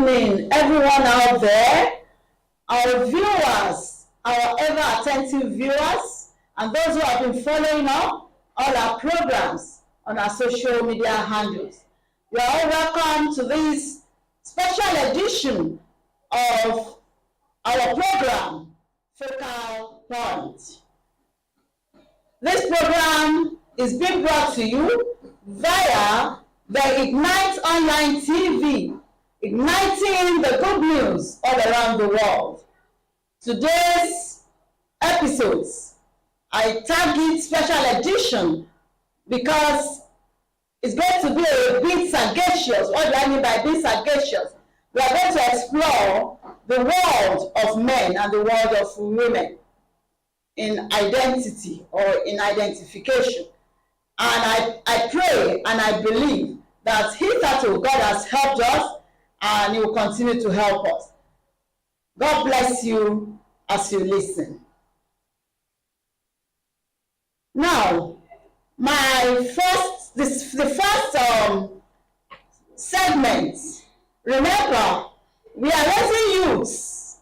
evening, everyone out there, our viewers, our ever attentive viewers, and those who have been following up all our programs on our social media handles. You are all welcome to this special edition of our program, Focal Point. This program is being brought to you via the Ignite Online TV, igniting the good news all around the world. Today's episodes, I tag it special edition because it's going to be a bit sagacious. What do I mean by being sagacious? We are going to explore the world of men and the world of women in identity or in identification. And I pray and I believe that hitherto God has helped us and He will continue to help us. God bless you as you listen. Now, the first segment, remember, we are raising youths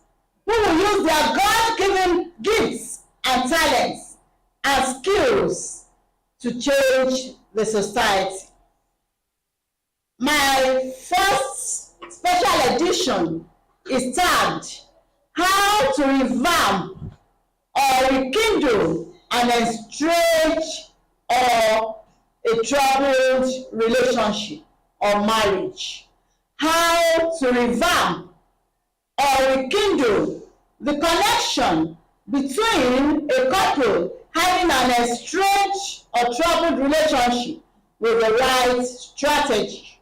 who will use their God-given gifts and talents and skills to change the society. My first special edition is tagged How to Revamp or Rekindle an Estranged or a Troubled Relationship or Marriage. How to revamp or rekindle the connection between a couple having an estranged or troubled relationship with the right strategy.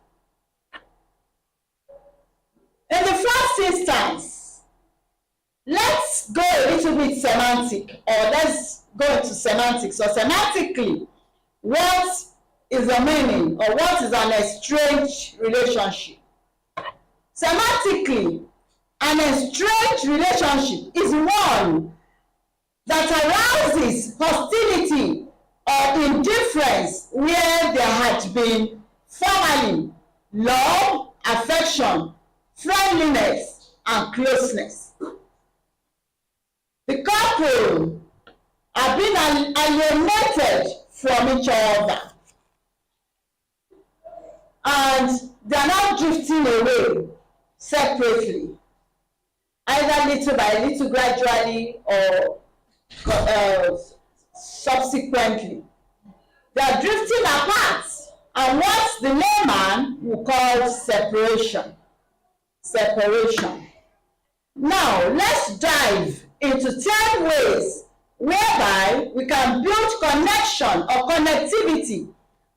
In the first instance, let's go a little bit semantic, or let's go into semantics. So semantically, what is the meaning, or what is an estranged relationship? Semantically, an estranged relationship is one that arouses hostility or indifference where there had been formerly love, affection, friendliness, and closeness. The couple have been alienated from each other, and they are now drifting away separately, either little by little, gradually, or subsequently. They are drifting apart, and what the layman will call separation. Now, let's dive into 10 ways whereby we can build connection or connectivity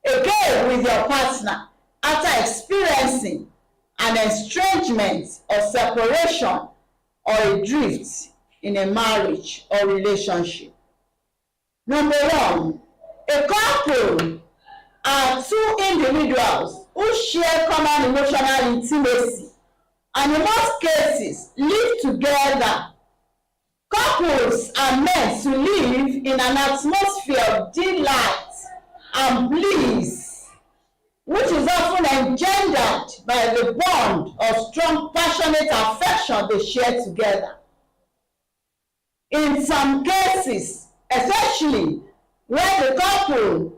again with your partner after experiencing an estrangement or separation or a drift in a marriage or relationship. Number one, a couple are two individuals who share common emotional intimacy and in most cases live together. Couples are meant to live in an atmosphere of delight and bliss, which is often engendered by the bond of strong, passionate affection they share together. In some cases, especially where the couples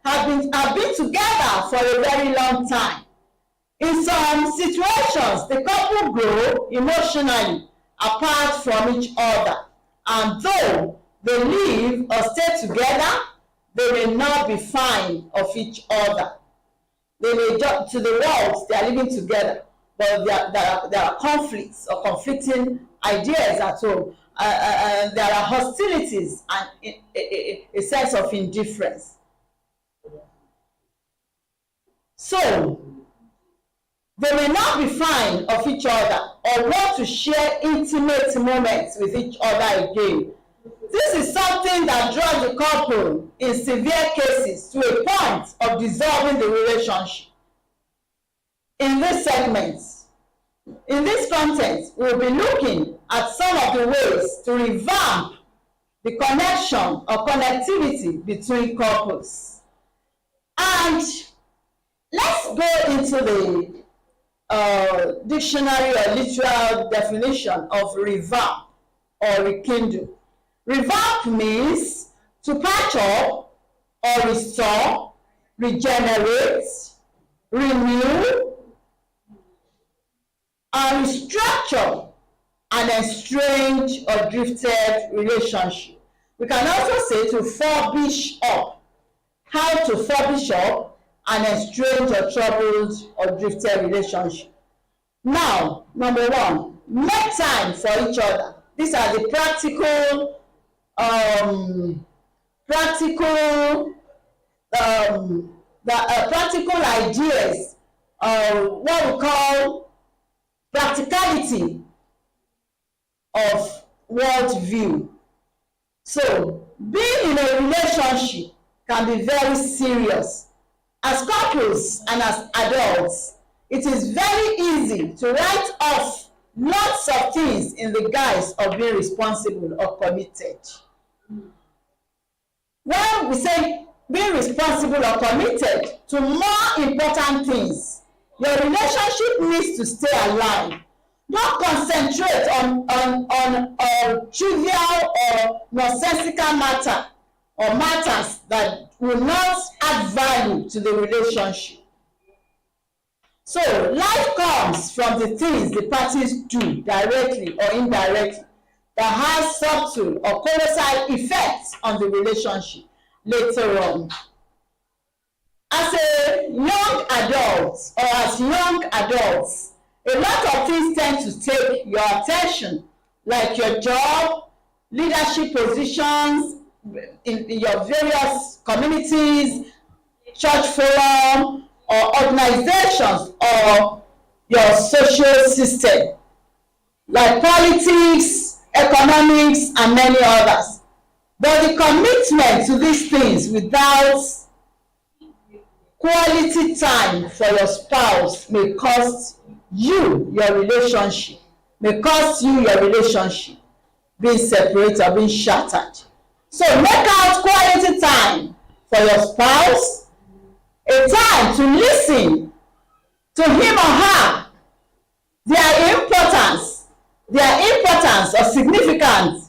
have been together for a very long time, in some situations, the couple grow emotionally apart from each other, and though they live or stay together, they may not be fine of each other. They may jump to the world, they are living together, but there are conflicts or conflicting ideas at home. There are hostilities and a sense of indifference. So, they may not be fine of each other or want to share intimate moments with each other again. This is something that draws the couple in severe cases to a point of dissolving the relationship. In this segment, in this content, we'll be looking at some of the ways to revamp the connection or connectivity between couples. And let's go into dictionary or literal definition of revamp or rekindle. Revamp means to patch up or restore, regenerate, renew, and restructure an estranged or drifted relationship. We can also say to furbish up. How to furbish up an estranged or troubled or drifted relationship. Now, number one, make time for each other. These are the practical practical ideas, what we call practicality of worldview. So, being in a relationship can be very serious. As couples and as adults, it is very easy to write off lots of things in the guise of being responsible or committed. When we say being responsible or committed to more important things, your relationship needs to stay alive. Don't concentrate on trivial or nonsensical matters that will not add value to the relationship. So life comes from the things the parties do directly or indirectly that has subtle or colossal effects on the relationship later on. As a young adult or as young adults, a lot of things tend to take your attention, like your job, leadership positions in your various communities, church forum, or organizations, or your social system, like politics, economics, and many others. But the commitment to these things without quality time for your spouse may cost you your relationship, being separated or being shattered. So make out quality time for your spouse, a time to listen to him or her, their importance or significant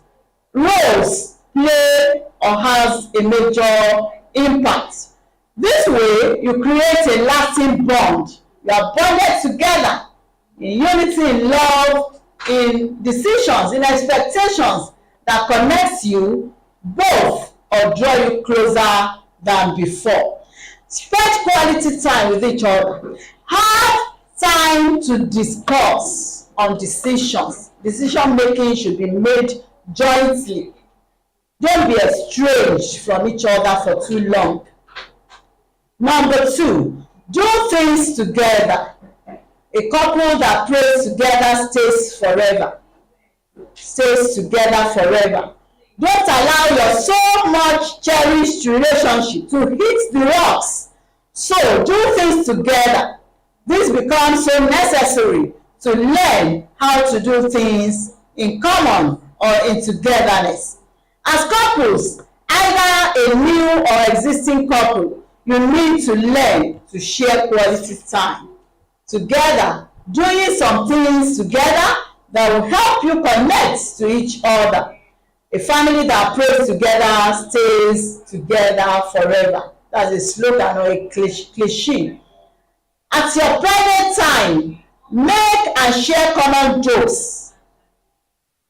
roles play or has a major impact. This way, you create a lasting bond. You are bonded together in unity, in love, in decisions, in expectations that connects you both or draw you closer than before. Spend quality time with each other. Have time to discuss on decisions. Decision making should be made jointly. Don't be estranged from each other for too long. Number two, do things together. A couple that prays together stays together forever. Don't allow your so much cherished relationship to hit the rocks. So do things together. This becomes so necessary to learn how to do things in common or in togetherness. As couples, either a new or existing couple, you need to learn to share quality time together, doing some things together that will help you connect to each other. A family that prays together stays together forever. That's a slogan or a cliche. At your private time, make and share common jokes.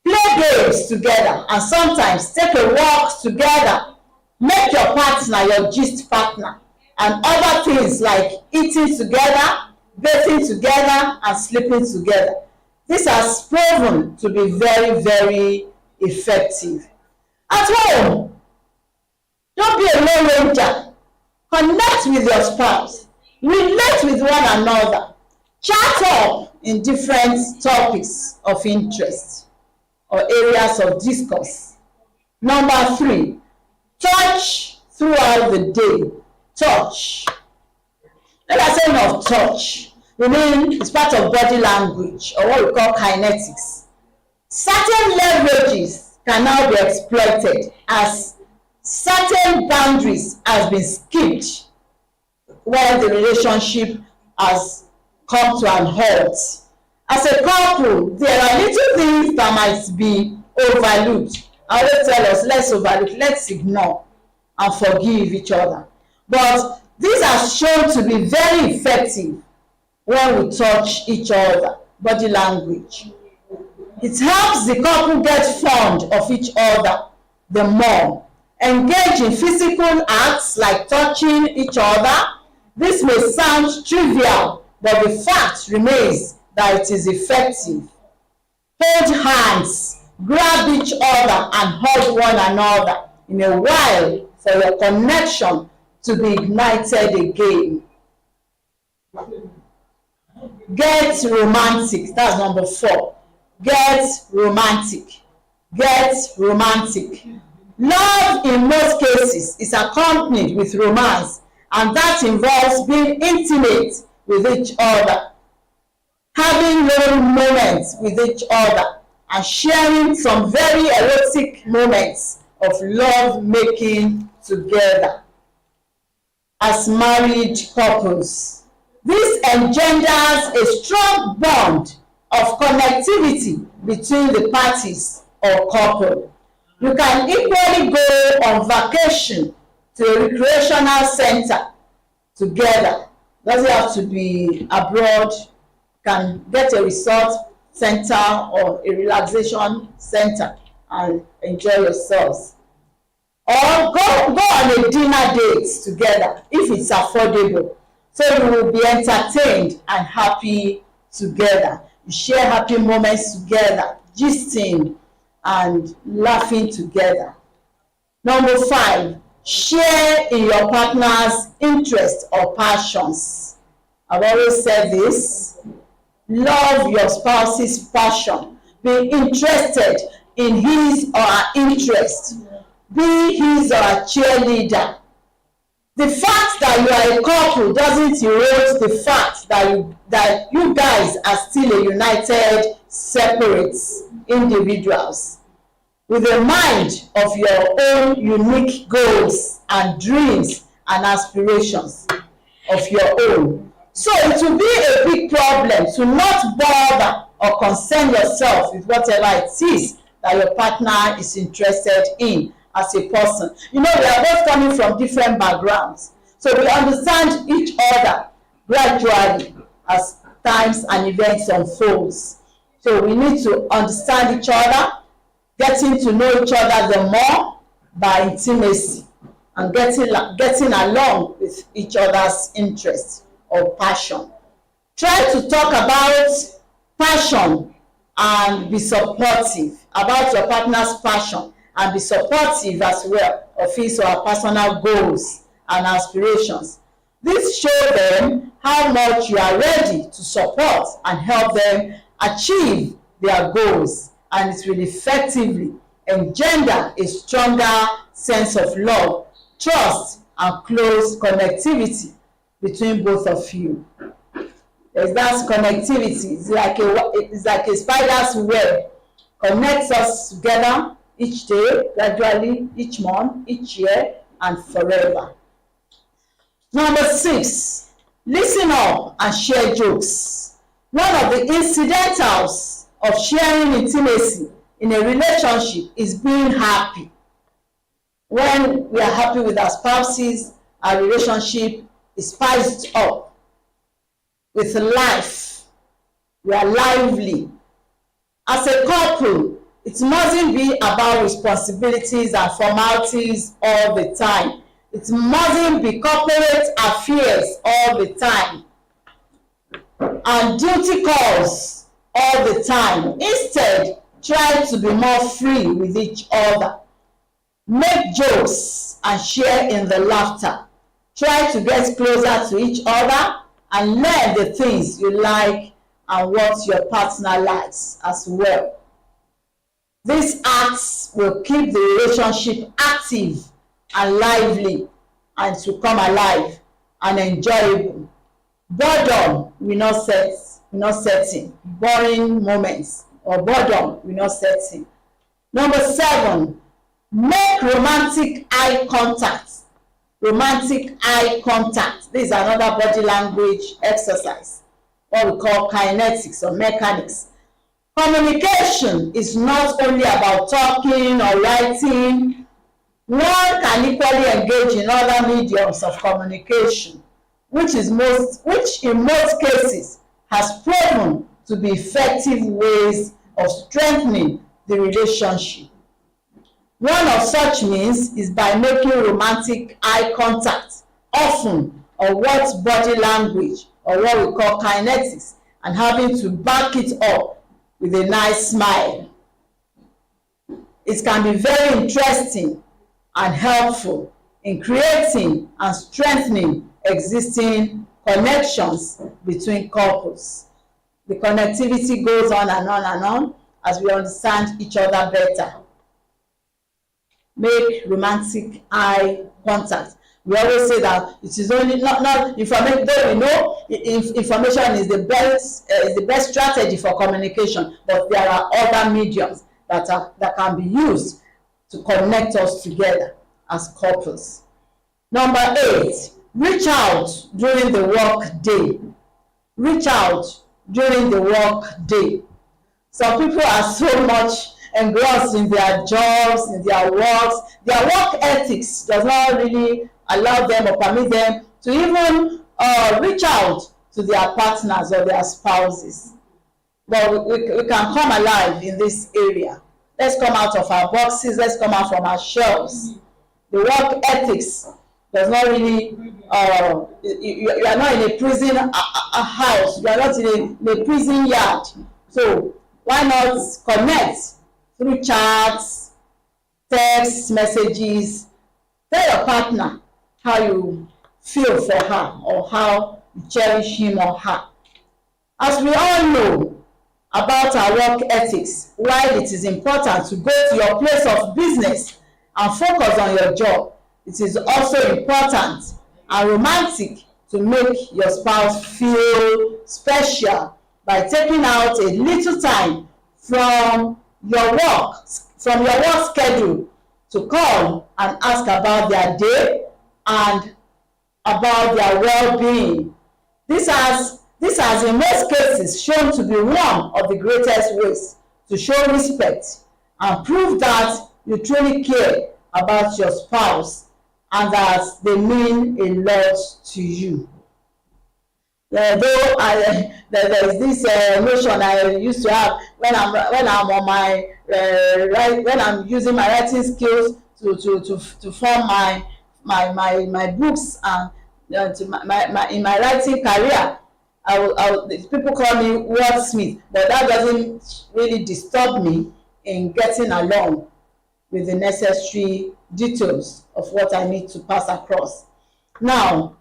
Play games together and sometimes take a walk together. Make your partner your gist partner, and other things like eating together, bathing together, and sleeping together. This has proven to be very, very effective. At home, don't be a lone ranger. Connect with your spouse. Relate with one another. Chat up in different topics of interest or areas of discourse. Number three, touch throughout the day. Touch. When I say of touch, we mean it's part of body language or what we call kinetics. Certain leverages can now be exploited as certain boundaries has been skipped while the relationship has come to an halt. As a couple, there are little things that might be overlooked. I always tell us, let's overlook, let's ignore and forgive each other. But these are shown to be very effective when we touch each other, body language. It helps the couple get fond of each other the more. Engage in physical acts like touching each other. This may sound trivial, but the fact remains that it is effective. Hold hands, grab each other, and hug one another in a while for your connection to be ignited again. Get romantic. That's number 4. Get romantic. Get romantic. Love in most cases is accompanied with romance, and that involves being intimate with each other, having little moments with each other, and sharing some very erotic moments of love making together. As married couples, this engenders a strong bond of connectivity between the parties or couple. You can equally go on vacation to a recreational center together. Doesn't have to be abroad. You can get a resort center or a relaxation center and enjoy yourselves. Or go on a dinner date together if it's affordable. So you will be entertained and happy together. You share happy moments together, gisting and laughing together. Number 5, share in your partner's interests or passions. I've always said this. Love your spouse's passion. Be interested in his or her interest. Be his or her cheerleader. The fact that you are a couple doesn't erode the fact that you guys are still a united, separate individuals with a mind of your own unique goals and dreams and aspirations of your own. So it will be a big problem to not bother or concern yourself with whatever it is that your partner is interested in as a person. You know, we are both coming from different backgrounds, so we understand each other gradually as times and events unfolds. So we need to understand each other, getting to know each other the more by intimacy and getting along with each other's interests or passion. Try to talk about passion and be supportive about your partner's passion, and be supportive as well of his or her personal goals and aspirations. This shows them how much you are ready to support and help them achieve their goals, and it will effectively engender a stronger sense of love, trust, and close connectivity between both of you. That's connectivity. It's like a spider's web, connects us together each day, gradually, each month, each year, and forever. Number 6, listen up and share jokes. One of the incidentals of sharing intimacy in a relationship is being happy. When we are happy with our spouses, our relationship is spiced up with life. We are lively. As a couple, it mustn't be about responsibilities and formalities all the time. It mustn't be corporate affairs all the time and duty calls all the time. Instead, try to be more free with each other. Make jokes and share in the laughter. Try to get closer to each other and learn the things you like and what your partner likes as well. These acts will keep the relationship active and lively, and to come alive and enjoyable. Boredom will not set in. Boring moments or boredom will not set in. Number 7, make romantic eye contact. Romantic eye contact. This is another body language exercise. what we call kinetics or mechanics. Communication is not only about talking or writing. One can equally engage in other mediums of communication, which in most cases has proven to be effective ways of strengthening the relationship. One of such means is by making romantic eye contact, often or what body language or what we call kinetics, and having to back it up with a nice smile. It can be very interesting and helpful in creating and strengthening existing connections between couples. The connectivity goes on and on and on as we understand each other better. Make romantic eye contact. We always say that it is only not information, though we know information is the best strategy for communication, but there are other mediums that can be used to connect us together as couples. Number 8, reach out during the work day. Reach out during the work day. Some people are so much engrossed in their jobs, in their works. Their work ethics does not really allow them or permit them to even reach out to their partners or their spouses. But we can come alive in this area. Let's come out of our boxes. Let's come out from our shells. The work ethics does not really, you are not in a prison house. You are not in a prison yard. So why not connect through chats, text messages? Tell your partner how you feel for her or how you cherish him or her. As we all know about our work ethics, while it is important to go to your place of business and focus on your job, it is also important and romantic to make your spouse feel special by taking out a little time from your work schedule to call and ask about their day and about their well-being. This has in most cases shown to be one of the greatest ways to show respect and prove that you truly care about your spouse and that they mean a lot to you. Though there is this notion I used to have when I'm on my when I'm using my writing skills to form my books and in my writing career. People call me wordsmith, but that doesn't really disturb me in getting along with the necessary details of what I need to pass across. Now,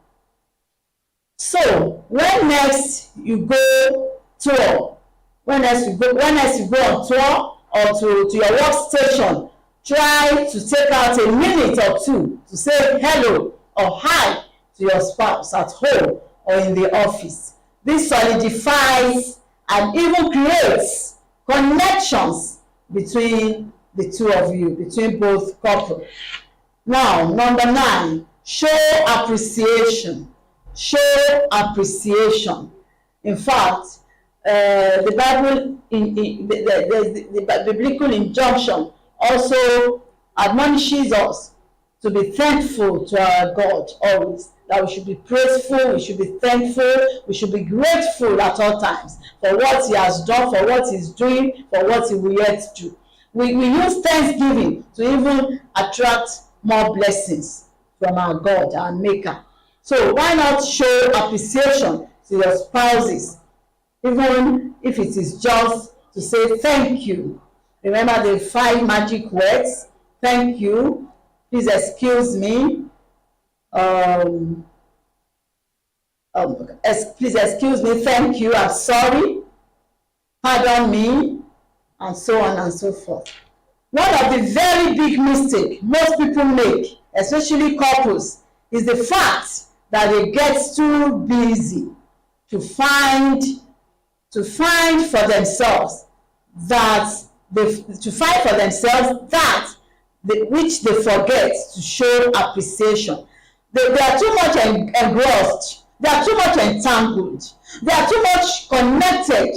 so when next you go tour, when next you go on tour or to your workstation, try to take out a minute or two to say hello or hi to your spouse at home or in the office. This solidifies and even creates connections between the two of you, between both couples. Now, number 9, show appreciation. Show appreciation. In fact, the Bible, the biblical injunction also admonishes us to be thankful to our God always. That we should be praiseful, we should be thankful, we should be grateful at all times for what He has done, for what He's doing, for what He will yet do. We use thanksgiving to even attract more blessings from our God, our Maker. So why not show appreciation to your spouses, even if it is just to say thank you. Remember the 5 magic words. Thank you. Please excuse me. Please excuse me. Thank you. I'm sorry. Pardon me, and so on and so forth. One of the very big mistakes most people make, especially couples, is the fact that they get too busy to find for themselves which they forget to show appreciation. They are too much engrossed They are too much entangled. They are too much connected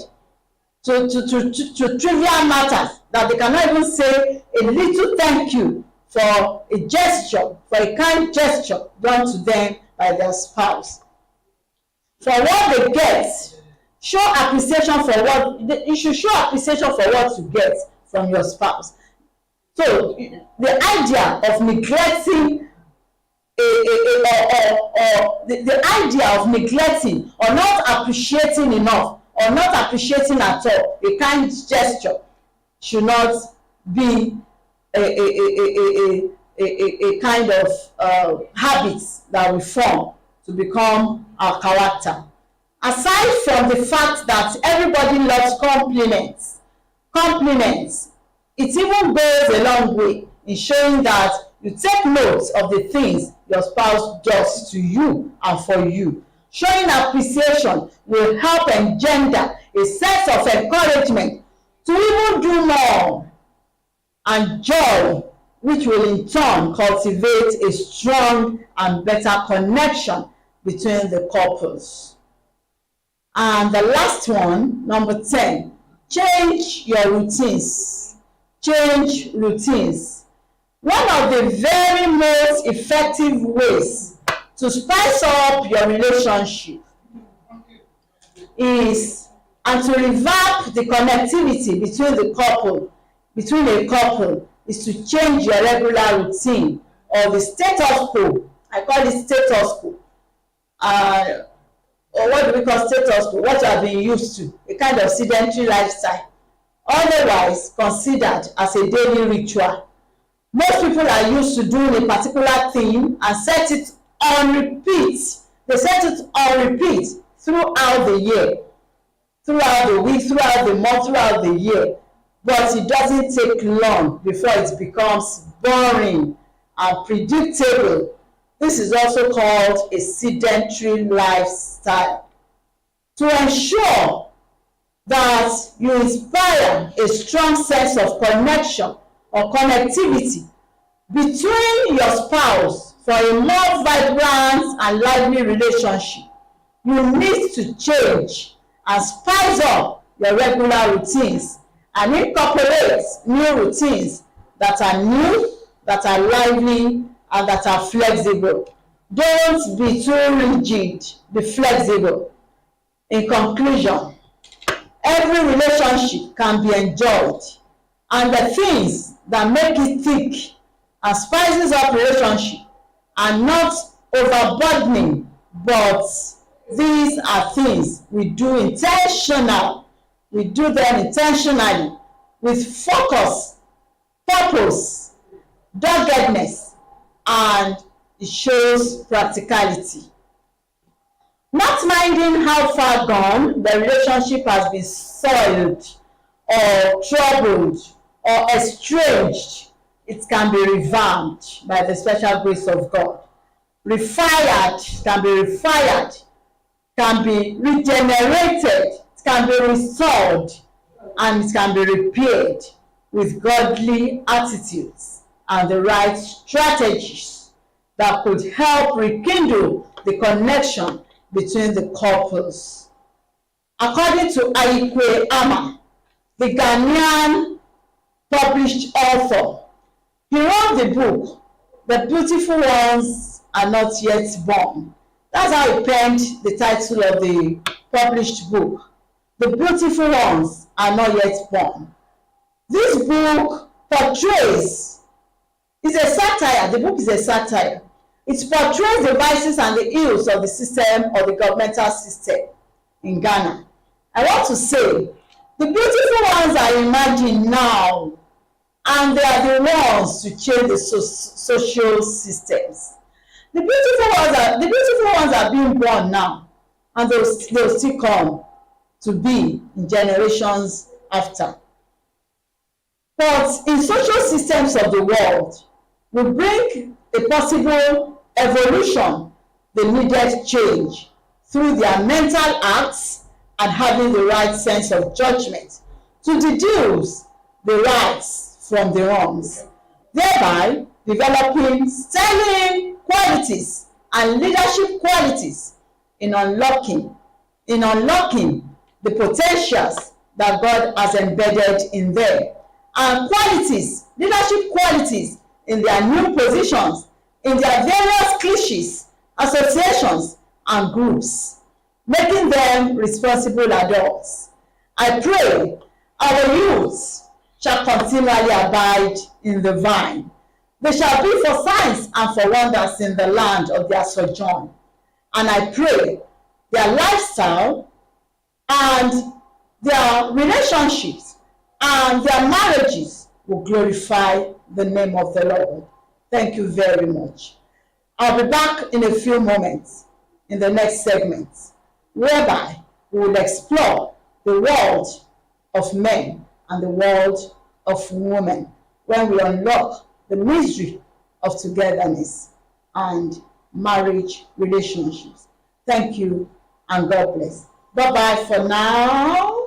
to trivial matters that they cannot even say a little thank you for a gesture, for a kind gesture done to them by their spouse. For what they get, show appreciation for what you should show appreciation for what you get from your spouse. So the idea of neglecting the idea of neglecting or not appreciating enough or not appreciating at all a kind gesture should not be a kind of habit that we form to become our character. Aside from the fact that everybody loves compliments, it even goes a long way in showing that you take note of the things your spouse does to you and for you. Showing appreciation will help engender a sense of encouragement to even do more, and joy, which will in turn cultivate a strong and better connection between the couples. And the last one, number 10, change your routines. Change routines. One of the very most effective ways to spice up your relationship is and to revamp the connectivity between a couple is to change your regular routine or the status quo. I call it status quo. Or what do we call status quo? What you have been used to, a kind of sedentary lifestyle, otherwise considered as a daily ritual. Most people are used to doing a particular thing and set it on repeat. They set it on repeat throughout the year, throughout the week, throughout the month, throughout the year. But it doesn't take long before it becomes boring and predictable. This is also called a sedentary lifestyle. To ensure that you inspire a strong sense of connection or connectivity between your spouse for a more vibrant and lively relationship, you need to change and spice up your regular routines and incorporate new routines that are new, that are lively, and that are flexible. Don't be too rigid, be flexible. In conclusion, every relationship can be enjoyed, and the things that make it thick and spices up relationship are not overburdening, but these are things we do intentional. We do them intentionally with focus, purpose, doggedness, and it shows practicality. Not minding how far gone the relationship has been soiled or troubled or estranged, it can be revamped by the special grace of God. Refired, can be refired, can be regenerated, it can be restored, and it can be repaired with godly attitudes and the right strategies that could help rekindle the connection between the couples. According to Aikwe Ama, the Ghanaian published author, he wrote the book, The Beautiful Ones Are Not Yet Born. That's how he penned the title of the published book. The Beautiful Ones Are Not Yet Born. This book portrays, is a satire, the book is a satire. It portrays the vices and the ills of the system or the governmental system in Ghana. I want to say, the beautiful ones are imagined now, and they are the ones to change the social systems. The beautiful ones are being born now, and they'll still come to be in generations after. But in social systems of the world, we bring a possible evolution, the needed change through their mental acts and having the right sense of judgment to deduce the rights from the wrongs, thereby developing sterling qualities and leadership qualities in unlocking the potentials that God has embedded in them, and qualities, leadership qualities in their new positions, in their various cliques, associations, and groups, making them responsible adults. I pray our youths shall continually abide in the vine. They shall be for signs and for wonders in the land of their sojourn. And I pray their lifestyle and their relationships and their marriages will glorify the name of the Lord. Thank you very much. I'll be back in a few moments in the next segment, whereby we will explore the world of men and the world of women when we unlock the mystery of togetherness and marriage relationships. Thank you and God bless. Bye-bye for now.